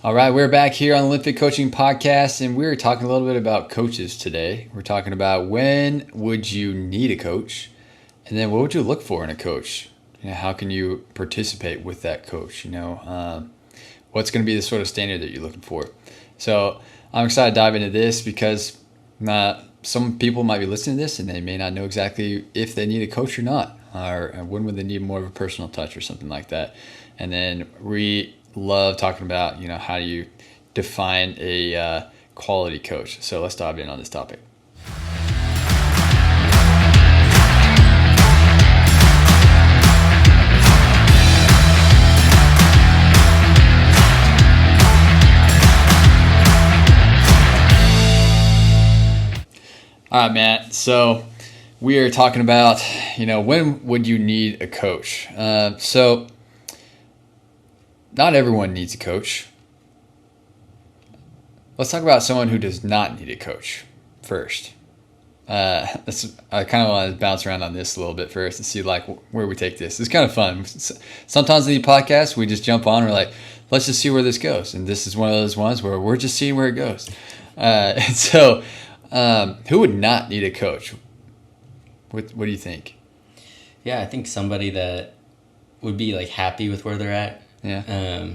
All right, we're back here on the LinnFit Coaching Podcast, and we're talking a little bit about coaches today. We're talking about when would you need a coach, and then what would you look for in a coach? How can you participate with that coach? What's going to be the sort of standard that you're looking for? So I'm excited to dive into this because some people might be listening to this and they may not know exactly if they need a coach or not, or when would they need more of a personal touch or something like that. And then we love talking about, how do you define a quality coach? So let's dive in on this topic. All right, Matt. So we are talking about, when would you need a coach? So not everyone needs a coach. Let's talk about someone who does not need a coach first. I kind of want to bounce around on this a little bit first and see where we take this. It's kind of fun. Sometimes in the podcast, we just jump on. We're like, let's just see where this goes. And this is one of those ones where we're just seeing where it goes. Who would not need a coach? What do you think? Yeah, I think somebody that would be happy with where they're at. Yeah.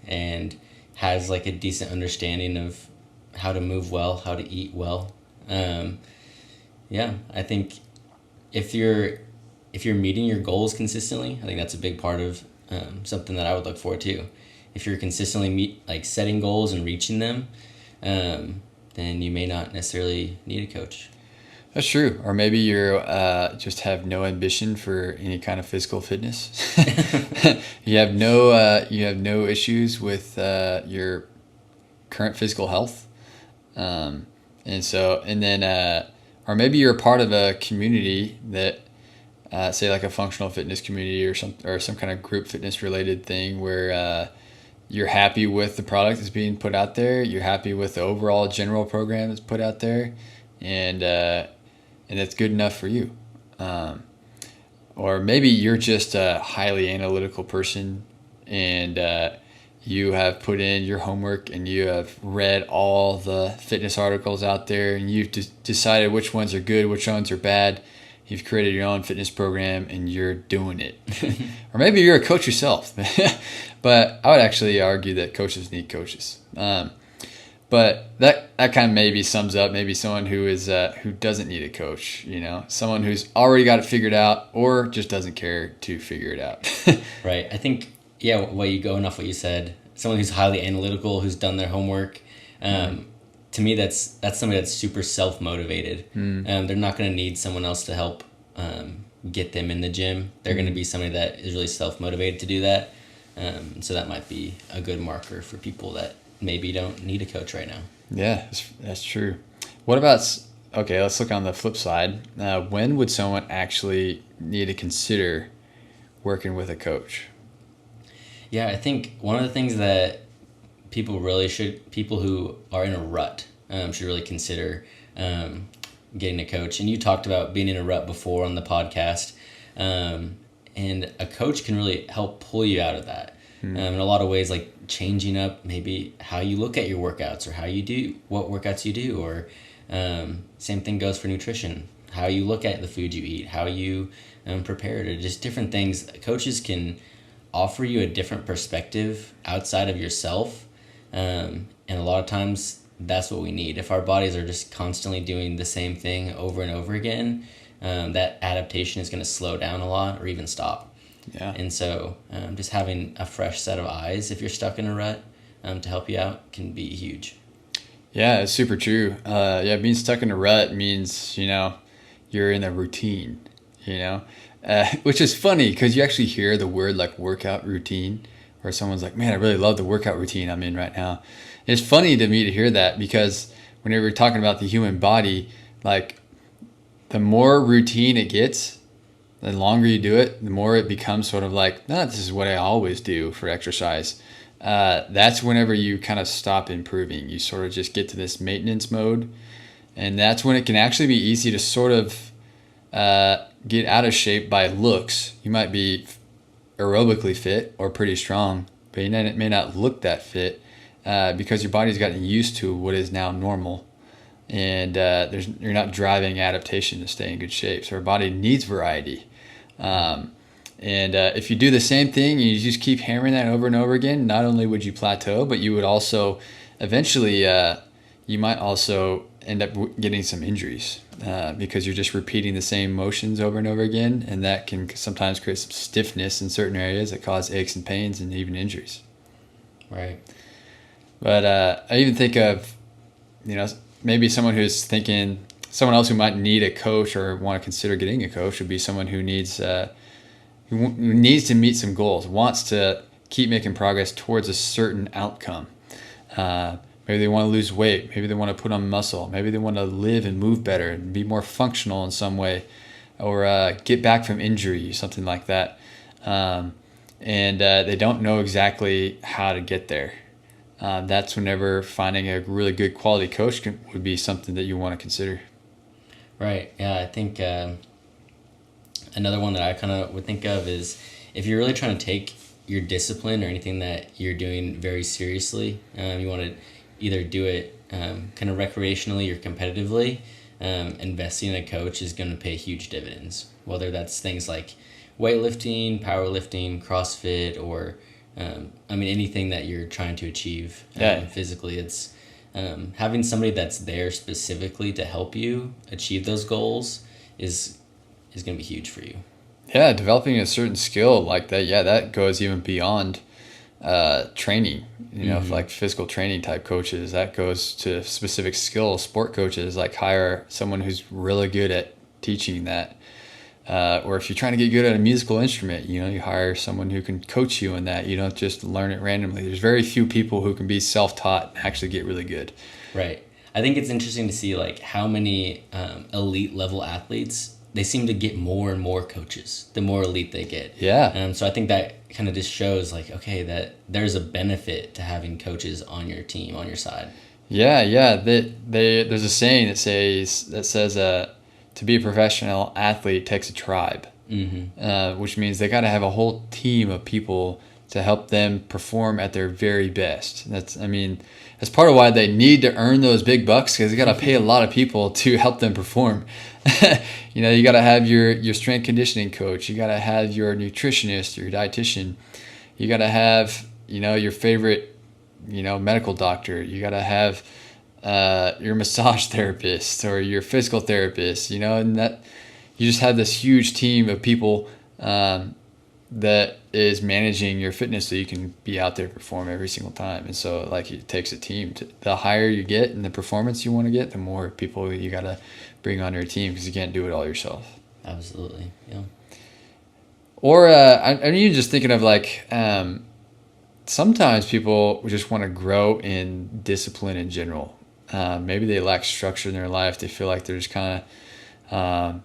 And has a decent understanding of how to move well, how to eat well. I think if you're meeting your goals consistently, I think that's a big part of something that I would look for too. If you're consistently setting goals and reaching them, then you may not necessarily need a coach. That's true. Or maybe you're just have no ambition for any kind of physical fitness. You have no issues with your current physical health, or maybe you're a part of a community that, say a functional fitness community or some kind of group fitness related thing where you're happy with the product that's being put out there. You're happy with the overall general program that's put out there, and it's good enough for you. Or maybe you're just a highly analytical person and you have put in your homework and you have read all the fitness articles out there and you've decided which ones are good, which ones are bad. You've created your own fitness program and you're doing it. Or maybe you're a coach yourself. But I would actually argue that coaches need coaches. But that kind of maybe sums up maybe someone who doesn't need a coach, someone who's already got it figured out or just doesn't care to figure it out. Right. I think, going off what you said, someone who's highly analytical, who's done their homework, to me, that's somebody that's super self-motivated. They're not going to need someone else to help get them in the gym. They're going to be somebody that is really self-motivated to do that. So that might be a good marker for people that maybe don't need a coach right now. Yeah, that's true. What about, let's look on the flip side. When would someone actually need to consider working with a coach? Yeah, I think one of the things that people who are in a rut should really consider getting a coach. And you talked about being in a rut before on the podcast. And a coach can really help pull you out of that. In a lot of ways, changing up maybe how you look at your workouts or what workouts you do, or same thing goes for nutrition, how you look at the food you eat, how you prepare it, or just different things. Coaches can offer you a different perspective outside of yourself, and a lot of times that's what we need. If our bodies are just constantly doing the same thing over and over again, that adaptation is going to slow down a lot or even stop. Yeah. And so just having a fresh set of eyes if you're stuck in a rut to help you out can be huge. Yeah, it's super true. Being stuck in a rut means, you're in a routine, which is funny because you actually hear the word workout routine, where someone's like, man, I really love the workout routine I'm in right now. It's funny to me to hear that because whenever we're talking about the human body, the more routine it gets, the longer you do it, the more it becomes sort of this is what I always do for exercise. That's whenever you kind of stop improving. You sort of just get to this maintenance mode. And that's when it can actually be easy to sort of get out of shape by looks. You might be aerobically fit or pretty strong, but you may not look that fit. because your body's gotten used to what is now normal, and you're not driving adaptation to stay in good shape. So our body needs variety. And if you do the same thing and you just keep hammering that over and over again, not only would you plateau, but you would also eventually, you might also end up getting some injuries because you're just repeating the same motions over and over again. And that can sometimes create some stiffness in certain areas that cause aches and pains and even injuries. Right. But I even think of, maybe someone else who might need a coach or want to consider getting a coach would be someone who needs to meet some goals, wants to keep making progress towards a certain outcome. Maybe they want to lose weight. Maybe they want to put on muscle. Maybe they want to live and move better and be more functional in some way, or get back from injury, something like that. And they don't know exactly how to get there. That's whenever finding a really good quality coach would be something that you want to consider. Right. Yeah, I think another one that I kind of would think of is if you're really trying to take your discipline or anything that you're doing very seriously, you want to either do it kind of recreationally or competitively, investing in a coach is going to pay huge dividends, whether that's things like weightlifting, powerlifting, CrossFit, or anything that you're trying to achieve physically. It's having somebody that's there specifically to help you achieve those goals is going to be huge for you. Yeah, developing a certain skill like that, that goes even beyond training. Like physical training type coaches, that goes to specific skills. Sport coaches hire someone who's really good at teaching that. Or if you're trying to get good at a musical instrument, you hire someone who can coach you in that. You don't just learn it randomly. There's very few people who can be self-taught and actually get really good. Right. I think it's interesting to see how many elite level athletes, they seem to get more and more coaches the more elite they get. Yeah. So I think that kind of just shows that there's a benefit to having coaches on your team, on your side. Yeah. There's a saying that says to be a professional athlete takes a tribe, which means they got to have a whole team of people to help them perform at their very best. That's part of why they need to earn those big bucks, because they got to pay a lot of people to help them perform. You got to have your strength conditioning coach. You got to have your nutritionist, your dietitian. You got to have, your favorite, medical doctor. You got to have your massage therapist or your physical therapist, and that you just have this huge team of people that is managing your fitness so you can be out there perform every single time. And so it takes a team. The higher you get and the performance you want to get, the more people you got to bring on your team, because you can't do it all yourself. Absolutely. Yeah. Or I'm even just thinking of sometimes people just want to grow in discipline in general. Maybe they lack structure in their life. They feel like they're just kind of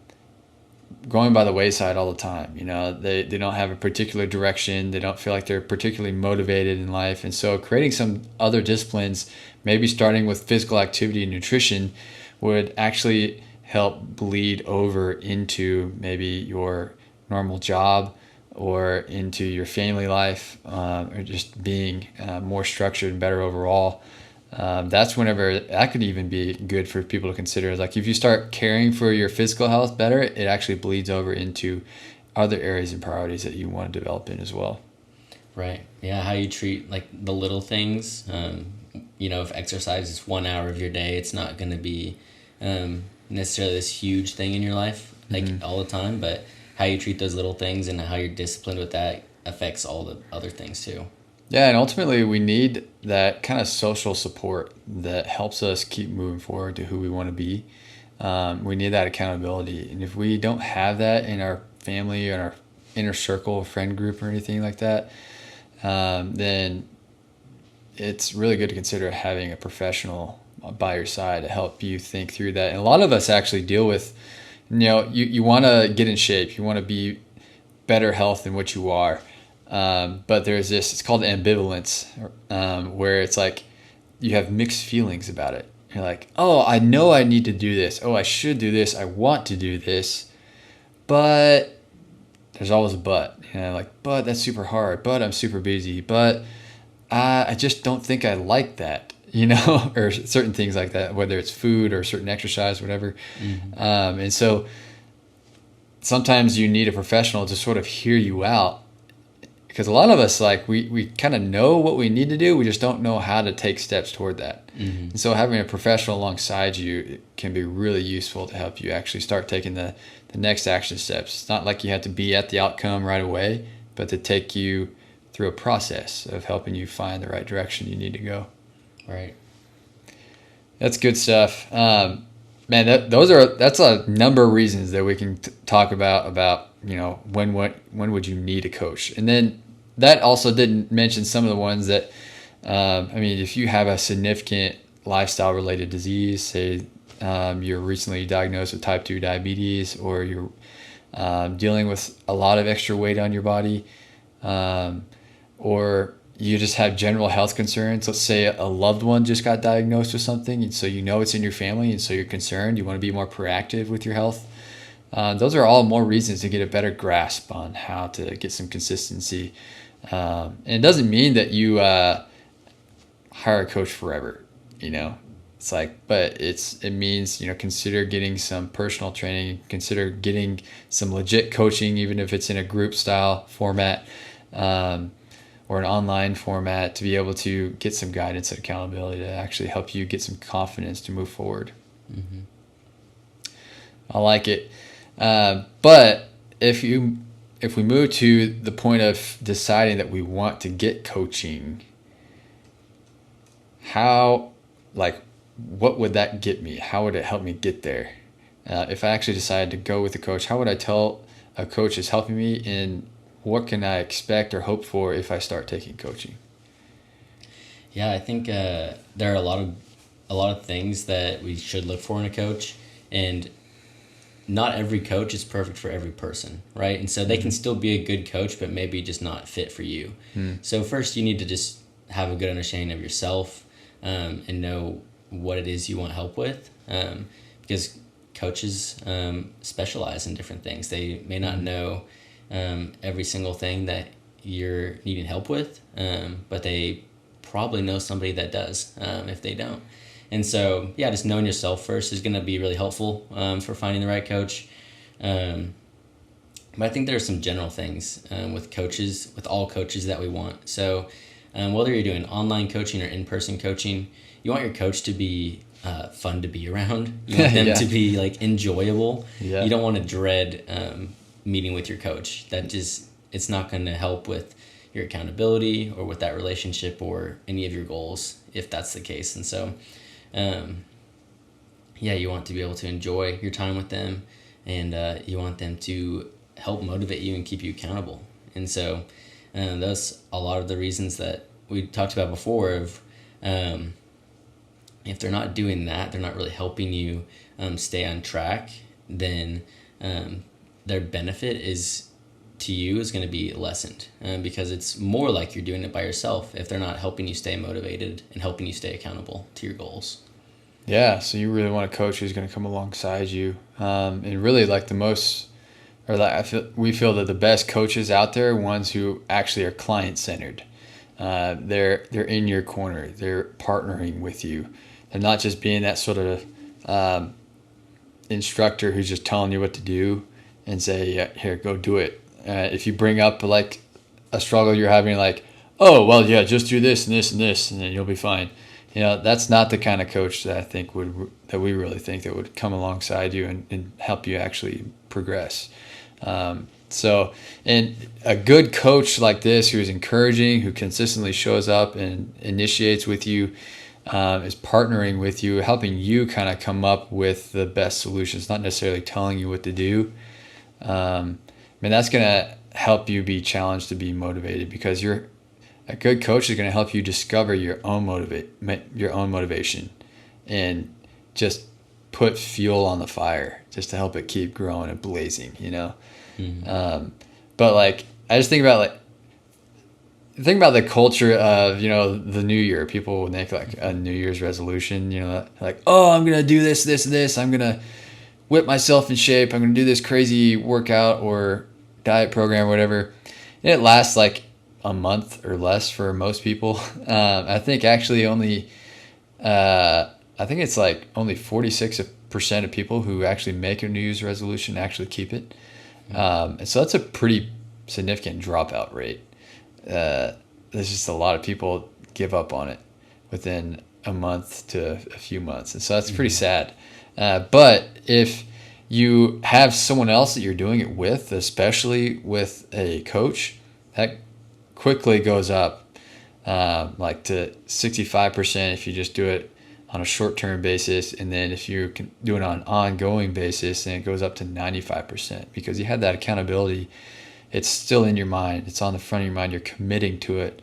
going by the wayside all the time. They don't have a particular direction. They don't feel like they're particularly motivated in life. And so creating some other disciplines, maybe starting with physical activity and nutrition, would actually help bleed over into maybe your normal job or into your family life, or just being more structured and better overall. That's whenever that could even be good for people to consider. If you start caring for your physical health better, it actually bleeds over into other areas and priorities that you want to develop in as well. Right. Yeah. How you treat the little things. If exercise is 1 hour of your day, it's not going to be necessarily this huge thing in your life all the time, but how you treat those little things and how you're disciplined with that affects all the other things too. Yeah, and ultimately we need that kind of social support that helps us keep moving forward to who we want to be. We need that accountability. And if we don't have that in our family or our inner circle, friend group or anything like that, then it's really good to consider having a professional by your side to help you think through that. And a lot of us actually deal with, you want to get in shape. You want to be better health than what you are. But there's it's called ambivalence, where it's you have mixed feelings about it. You're like, oh, I know I need to do this. Oh, I should do this. I want to do this. But there's always a but. But that's super hard. But I'm super busy. But I just don't think I like that, or certain things like that, whether it's food or certain exercise, whatever. And so sometimes you need a professional to sort of hear you out, because a lot of us, like, we kind of know what we need to do. We just don't know how to take steps toward that. And so having a professional alongside you can be really useful to help you actually start taking the next action steps. It's not like you have to be at the outcome right away, but to take you through a process of helping you find the right direction you need to go. Right. That's good stuff. Man, that's a number of reasons that we can talk about, when would you need a coach? And then that also didn't mention some of the ones that, if you have a significant lifestyle related disease, say you're recently diagnosed with type 2 diabetes, or you're dealing with a lot of extra weight on your body, or you just have general health concerns. Let's say a loved one just got diagnosed with something, and so it's in your family, and so you're concerned. You want to be more proactive with your health. Those are all more reasons to get a better grasp on how to get some consistency. And it doesn't mean that you hire a coach forever. It's like, but it means, consider getting some personal training, consider getting some legit coaching, even if it's in a group style format, or an online format, to be able to get some guidance and accountability to actually help you get some confidence to move forward. I like it. But if we move to the point of deciding that we want to get coaching, what would that get me? How would it help me get there? If I actually decided to go with a coach, how would I tell a coach is helping me, and what can I expect or hope for if I start taking coaching? Yeah, I think there are a lot of things that we should look for in a coach, and not every coach is perfect for every person, right? And so they can still be a good coach, but maybe just not fit for you. So first, you need to just have a good understanding of yourself, and know what it is you want help with, because coaches specialize in different things. They may not know every single thing that you're needing help with, but they probably know somebody that does, if they don't. And so, yeah, just knowing yourself first is going to be really helpful for finding the right coach. But I think there are some general things with all coaches that we want. So whether you're doing online coaching or in-person coaching, you want your coach to be fun to be around. You want them to be enjoyable. Yeah. You don't want to dread meeting with your coach. It's not going to help with your accountability or with that relationship or any of your goals, if that's the case. And so, you want to be able to enjoy your time with them, and you want them to help motivate you and keep you accountable. And so that's a lot of the reasons that we talked about before of if they're not doing that, they're not really helping you stay on track, then their benefit to you is going to be lessened, because it's more like you're doing it by yourself if they're not helping you stay motivated and helping you stay accountable to your goals. Yeah, so you really want a coach who's going to come alongside you, and really we feel that the best coaches out there are ones who actually are client-centered. They're in your corner. They're partnering with you. They're not just being that sort of instructor who's just telling you what to do and say, yeah, here, go do it. If you bring up a struggle you're having, oh, well, yeah, just do this and this and this, and then you'll be fine. That's not the kind of coach that I think that we really think that would come alongside you and help you actually progress. So, and a good coach like this, who is encouraging, who consistently shows up and initiates with you, is partnering with you, helping you kind of come up with the best solutions, not necessarily telling you what to do. That's going to help you be challenged to be motivated, because a good coach is going to help you discover your own motivation and just put fuel on the fire just to help it keep growing and blazing, But I just think about the culture of, the new year. People will make a New Year's resolution, oh, I'm going to do this, this, this. I'm going to whip myself in shape. I'm going to do this crazy workout or diet program or whatever. And it lasts a a month or less for most people. I think actually only, I think it's like only 46% of people who actually make a New Year's resolution actually keep it. And so that's a pretty significant dropout rate. There's just a lot of people give up on it within a month to a few months. And so that's pretty sad. But if you have someone else that you're doing it with, especially with a coach, that quickly goes up like to 65% if you just do it on a short-term basis. And then if you can do it on an ongoing basis, then it goes up to 95% because you have that accountability. It's still in your mind. It's on the front of your mind. You're committing to it.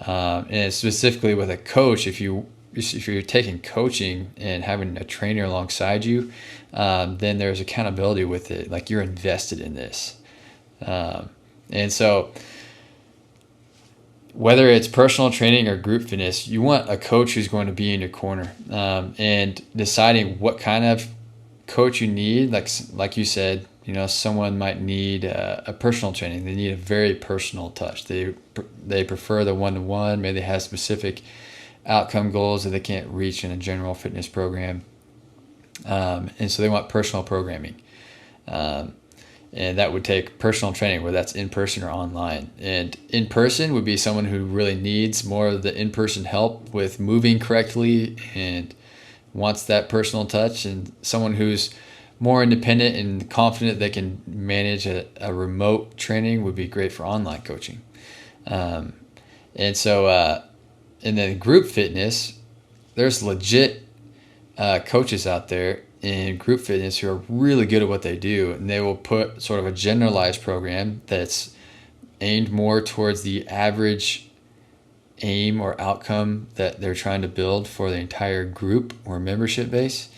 And specifically with a coach, if you're taking coaching and having a trainer alongside you, then there's accountability with it. Like you're invested in this. And so whether it's personal training or group fitness, you want a coach who's going to be in your corner, and deciding what kind of coach you need. Like you said, someone might need a personal training. They need a very personal touch. They prefer the one-to-one. Maybe they have specific outcome goals that they can't reach in a general fitness program. And so they want personal programming. And that would take personal training, whether that's in person or online. And in person would be someone who really needs more of the in-person help with moving correctly and wants that personal touch. And someone who's more independent and confident they can manage a remote training would be great for online coaching. And then group fitness, there's legit coaches out there in group fitness who are really good at what they do, and they will put sort of a generalized program that's aimed more towards the average aim or outcome that they're trying to build for the entire group or membership base.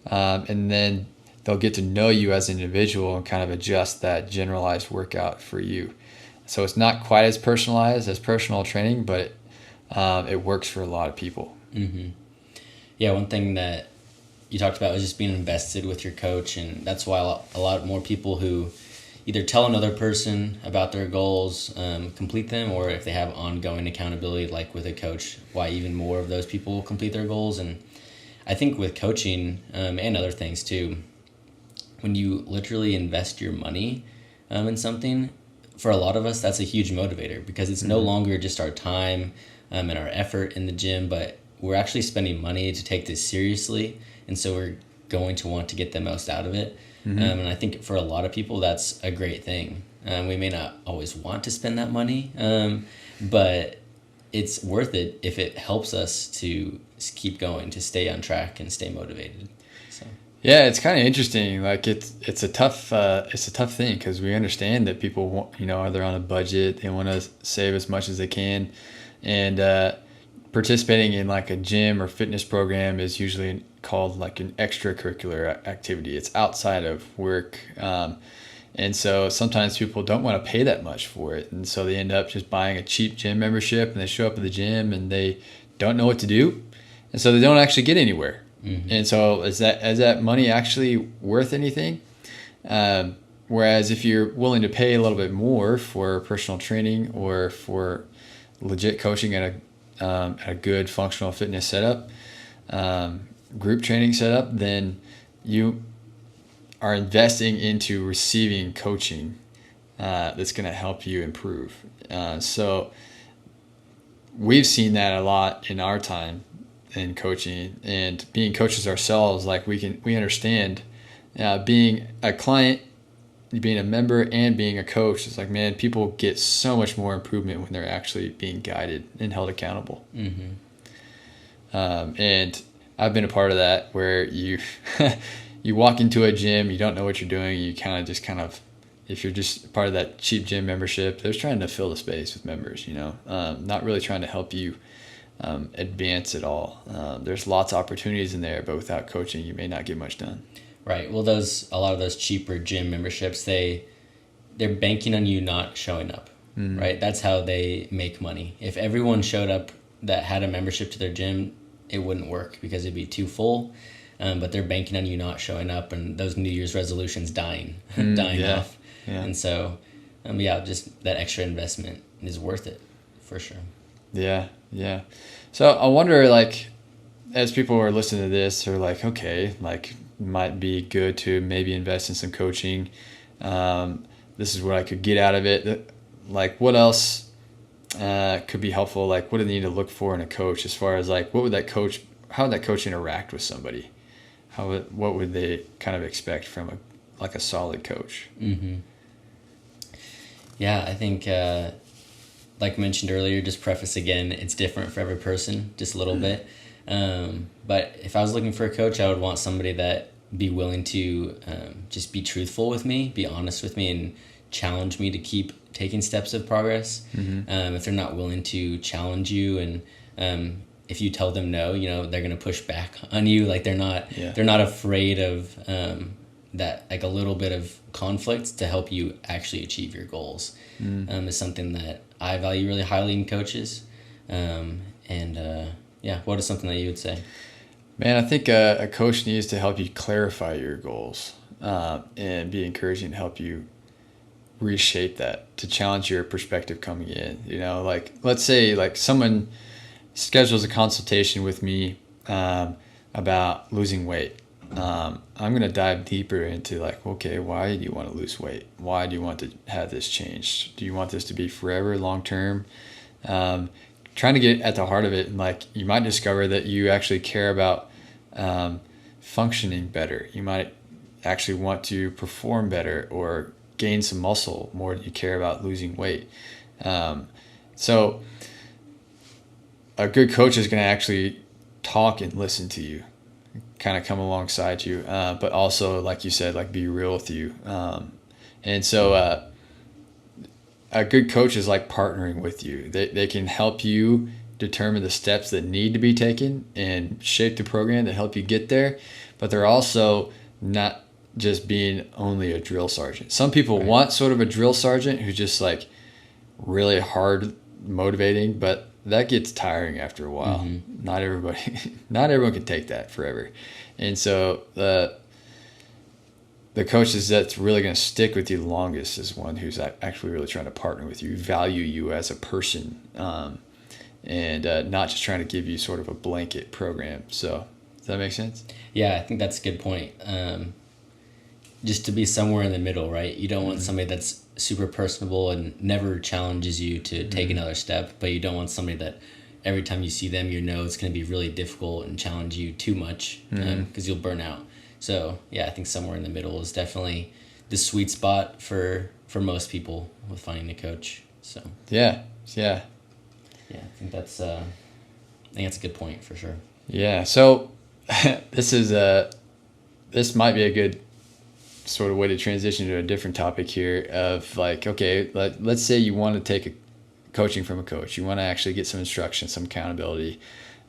And then they'll get to know you as an individual and kind of adjust that generalized workout for you. So it's not quite as personalized as personal training, but it works for a lot of people. Mm-hmm. Yeah, one thing that you talked about was just being invested with your coach, and that's why a lot more people who either tell another person about their goals, complete them, or if they have ongoing accountability like with a coach, why even more of those people will complete their goals. And I think with coaching and other things too, when you literally invest your money in something, for a lot of us that's a huge motivator because it's no longer just our time and our effort in the gym, but we're actually spending money to take this seriously. And so we're going to want to get the most out of it. And I think for a lot of people, that's a great thing. We may not always want to spend that money, but it's worth it if it helps us to keep going, to stay on track and stay motivated. So. Yeah, it's kind of interesting. Like it's a tough thing because we understand that people want, they're on a budget. They want to save as much as they can, and participating in like a gym or fitness program is usually called like an extracurricular activity. It's outside of work. And so sometimes people don't want to pay that much for it. And so they end up just buying a cheap gym membership and they show up at the gym and they don't know what to do. And so they don't actually get anywhere. And so is that money actually worth anything? Whereas if you're willing to pay a little bit more for personal training or for legit coaching at a good functional fitness setup, group training setup, then you are investing into receiving coaching that's going to help you improve. So we've seen that a lot in our time in coaching and being coaches ourselves. Like we understand being a client, being a member, and being a coach. It's like, man, people get so much more improvement when they're actually being guided and held accountable. And I've been a part of that where you you walk into a gym, you don't know what you're doing, you kind of if you're just part of that cheap gym membership, they're trying to fill the space with members, not really trying to help you advance at all. There's lots of opportunities in there, but without coaching, you may not get much done. Right. Well, a lot of those cheaper gym memberships, they're banking on you not showing up. Right. That's how they make money. If everyone showed up that had a membership to their gym, it wouldn't work because it'd be too full. But they're banking on you not showing up and those New Year's resolutions dying off. Yeah. And so, just that extra investment is worth it. for sure. Yeah, yeah. So I wonder, like, as people are listening to this, they're like, okay, like, might be good to maybe invest in some coaching. This is what I could get out of it. Like, what else could be helpful? Like, what do they need to look for in a coach as far as like, how would that coach interact with somebody? What would they kind of expect from a solid coach? Mm-hmm. Yeah, I think, like mentioned earlier, just preface again, it's different for every person, just a little bit. But if I was looking for a coach, I would want somebody that be willing to just be truthful with me, be honest with me, and challenge me to keep taking steps of progress. If they're not willing to challenge you, and if you tell them no, they're gonna push back on you. Like they're not afraid of that, like a little bit of conflict to help you actually achieve your goals. Is something that I value really highly in coaches. What is something that you would say? Man, I think a coach needs to help you clarify your goals and be encouraging to help you reshape that, to challenge your perspective coming in. Like let's say like someone schedules a consultation with me about losing weight. I'm going to dive deeper into like, okay, why do you want to lose weight? Why do you want to have this changed? Do you want this to be forever, long term? Trying to get at the heart of it, and like you might discover that you actually care about functioning better. You might actually want to perform better or gain some muscle more than you care about losing weight. So a good coach is going to actually talk and listen to you, kind of come alongside you, but also, like you said, like be real with you. And so a good coach is like partnering with you. They can help you determine the steps that need to be taken and shape the program to help you get there. But they're also not just being only a drill sergeant. Some people want sort of a drill sergeant who's just like really hard motivating, but that gets tiring after a while. Not everyone can take that forever. And so the coach that's really going to stick with you the longest is one who's actually really trying to partner with you, value you as a person, and not just trying to give you sort of a blanket program. So does that make sense? Yeah, I think that's a good point. Just to be somewhere in the middle, right? You don't want somebody that's super personable and never challenges you to take another step, but you don't want somebody that every time you see them, it's going to be really difficult and challenge you too much because you'll burn out. So yeah, I think somewhere in the middle is definitely the sweet spot for most people with finding a coach. So yeah, I think that's a good point for sure. Yeah. So this might be a good sort of way to transition to a different topic here of like, okay, let's say you want to take a coaching from a coach. You want to actually get some instruction, some accountability.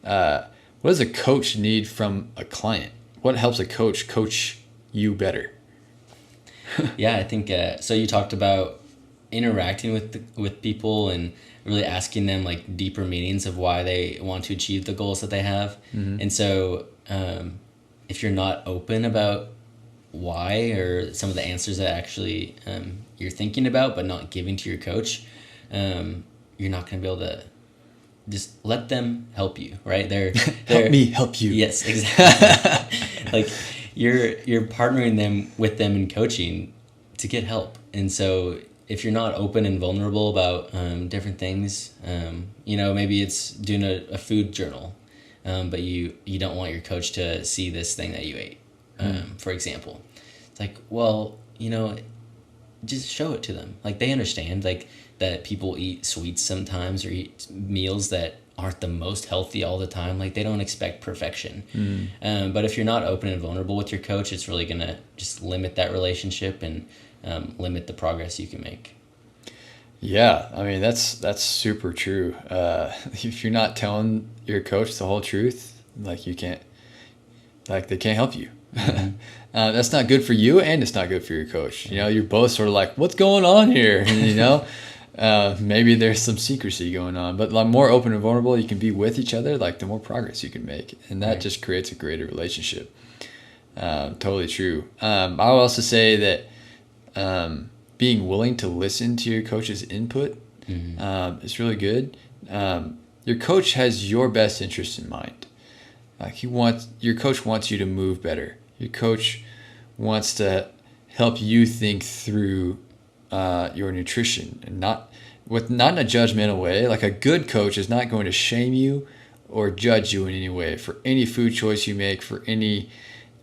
What does a coach need from a client? What helps a coach you better? Yeah, I think so. You talked about interacting with people and really asking them like deeper meanings of why they want to achieve the goals that they have. And so if you're not open about why or some of the answers that actually you're thinking about but not giving to your coach, you're not going to be able to just let them help you, right? They're help me help you. Yes, exactly. Like you're partnering with them in coaching to get help. And so if you're not open and vulnerable about different things, maybe it's doing a food journal, but you don't want your coach to see this thing that you ate, for example. It's like, well, just show it to them. Like they understand like that people eat sweets sometimes or eat meals that aren't the most healthy all the time. Like they don't expect perfection. But if you're not open and vulnerable with your coach, it's really going to just limit that relationship and limit the progress you can make. Yeah, I mean that's super true. If you're not telling your coach the whole truth, like they can't help you. That's not good for you, and it's not good for your coach. You're both sort of like, what's going on here? Maybe there's some secrecy going on, but the more open and vulnerable you can be with each other, like the more progress you can make, and that just creates a greater relationship. Totally true. I would also say that being willing to listen to your coach's input is really good. Your coach has your best interest in mind. Like your coach wants you to move better. Your coach wants to help you think through your nutrition, and not in a judgmental way. Like a good coach is not going to shame you or judge you in any way for any food choice you make, for any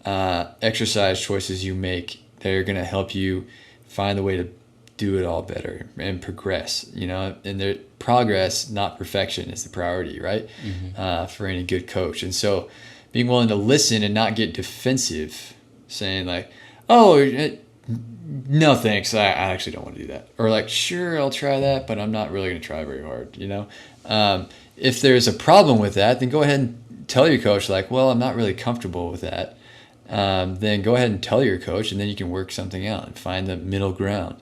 exercise choices you make. They're going to help you find the way to do it all better and progress, and their progress, not perfection, is the priority, right? For any good coach. And so being willing to listen and not get defensive, saying like, oh, no thanks, I actually don't want to do that, or like, sure, I'll try that, but I'm not really going to try very hard. If there's a problem with that, then go ahead and tell your coach, like, well, I'm not really comfortable with that. Then go ahead and tell your coach, and then you can work something out and find the middle ground.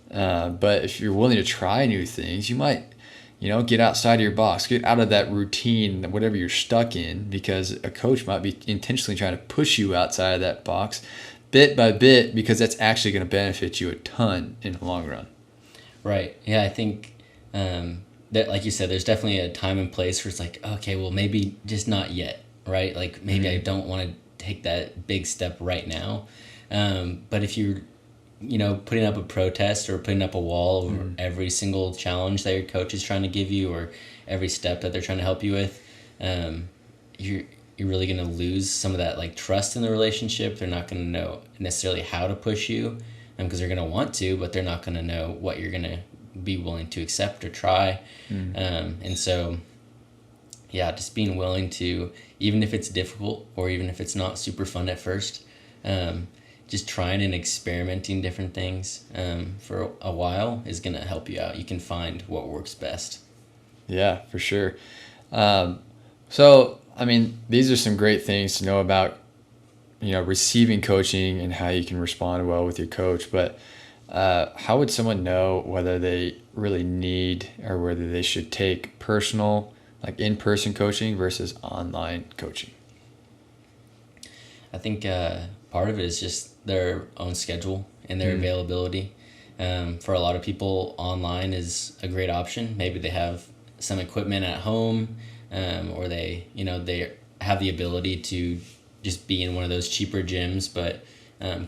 But if you're willing to try new things, you might, get outside of your box, get out of that routine, whatever you're stuck in, because a coach might be intentionally trying to push you outside of that box bit by bit, because that's actually going to benefit you a ton in the long run. Right. Yeah, I think that, like you said, there's definitely a time and place where it's like, okay, well, maybe just not yet, right? Like maybe I don't want to take that big step right now. But if you're putting up a protest or putting up a wall over every single challenge that your coach is trying to give you, or every step that they're trying to help you with, you're really going to lose some of that like trust in the relationship. They're not going to know necessarily how to push you, because they're going to want to, but they're not going to know what you're going to be willing to accept or try. And so, yeah, just being willing to, even if it's difficult or even if it's not super fun at first, just trying and experimenting different things for a while is going to help you out. You can find what works best. Yeah, for sure. So, I mean, these are some great things to know about, receiving coaching and how you can respond well with your coach. But how would someone know whether they really need or whether they should take personal, like in-person coaching versus online coaching? I think part of it is just their own schedule and their availability. For a lot of people, online is a great option. Maybe they have some equipment at home, or they have the ability to just be in one of those cheaper gyms, but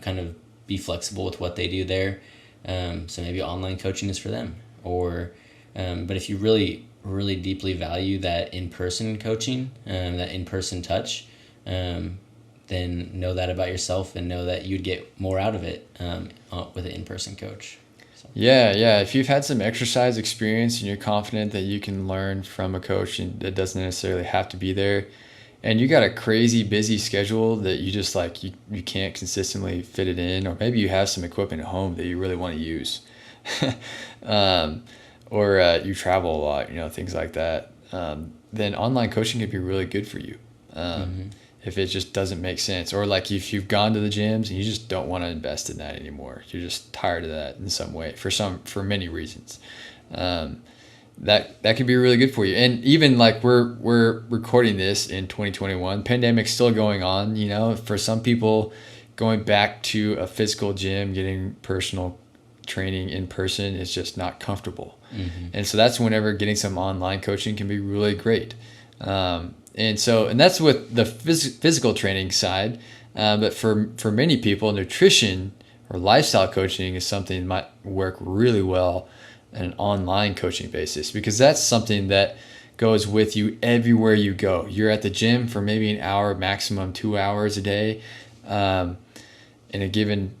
kind of be flexible with what they do there. So maybe online coaching is for them. Or, but if you really, really deeply value that in-person coaching, that in-person touch, then know that about yourself and know that you'd get more out of it with an in-person coach. So. Yeah. If you've had some exercise experience and you're confident that you can learn from a coach and that doesn't necessarily have to be there, and you got a crazy busy schedule that you just like, you can't consistently fit it in, or maybe you have some equipment at home that you really want to use, or you travel a lot, things like that, then online coaching could be really good for you. If it just doesn't make sense, or like if you've gone to the gyms and you just don't want to invest in that anymore, you're just tired of that in some way for many reasons, that could be really good for you. And even like we're recording this in 2021, pandemic's still going on, for some people going back to a physical gym, getting personal training in person is just not comfortable. And so that's whenever getting some online coaching can be really great. And that's with the physical training side. But for many people, nutrition or lifestyle coaching is something that might work really well on an online coaching basis, because that's something that goes with you everywhere you go. You're at the gym for maybe an hour, maximum 2 hours a day. In a given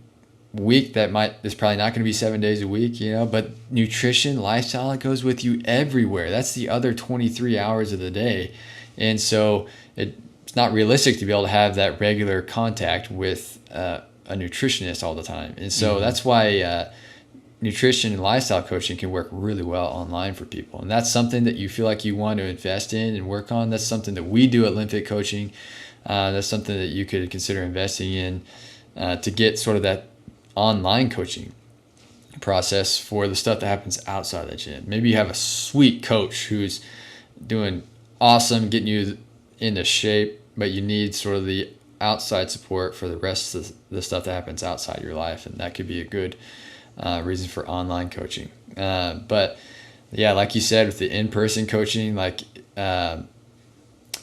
week, is probably not going to be 7 days a week, but nutrition, lifestyle, it goes with you everywhere. That's the other 23 hours of the day. And so it's not realistic to be able to have that regular contact with a nutritionist all the time. And so that's why nutrition and lifestyle coaching can work really well online for people. And that's something that you feel like you want to invest in and work on. That's something that we do at LinnFit Coaching. That's something that you could consider investing in to get sort of that online coaching process for the stuff that happens outside the gym. Maybe you have a sweet coach who's doing awesome, getting you into shape, but you need sort of the outside support for the rest of the stuff that happens outside your life, and that could be a good reason for online coaching. But yeah, like you said, with the in-person coaching, like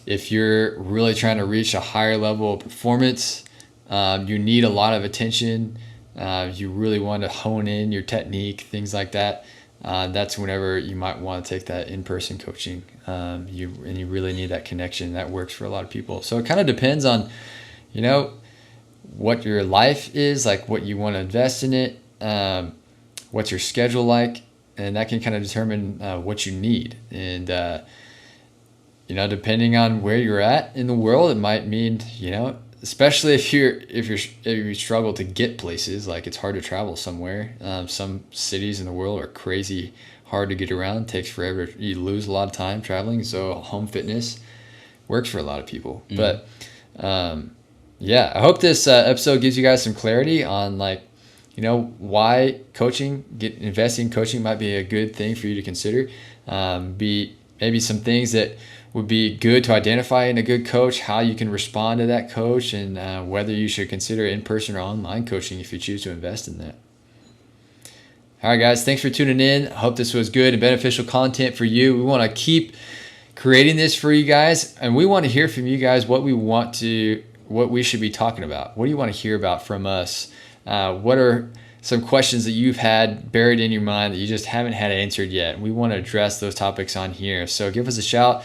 if you're really trying to reach a higher level of performance, you need a lot of attention. You really want to hone in your technique, things like that. That's whenever you might want to take that in-person coaching. You really need that connection. That works for a lot of people. So it kind of depends on, what your life is like, what you want to invest in it, what's your schedule like, and that can kind of determine what you need. And depending on where you're at in the world, it might mean, especially if you struggle to get places, like it's hard to travel somewhere. Some cities in the world are crazy hard to get around. It takes forever. You lose a lot of time traveling. So home fitness works for a lot of people. Mm. But yeah, I hope this episode gives you guys some clarity on why investing in coaching might be a good thing for you to consider. Maybe some things that would be good to identify in a good coach, how you can respond to that coach, and whether you should consider in-person or online coaching if you choose to invest in that. All right, guys, thanks for tuning in. I hope this was good and beneficial content for you. We want to keep creating this for you guys, and we want to hear from you guys what we should be talking about. What do you want to hear about from us? What are some questions that you've had buried in your mind that you just haven't had answered yet? We want to address those topics on here. So give us a shout.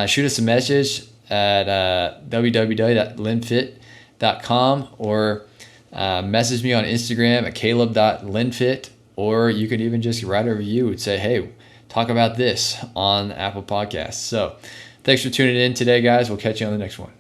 Shoot us a message at www.linnfit.com or message me on Instagram at caleb.linnfit, or you could even just write a review and say, hey, talk about this on Apple Podcasts. So thanks for tuning in today, guys. We'll catch you on the next one.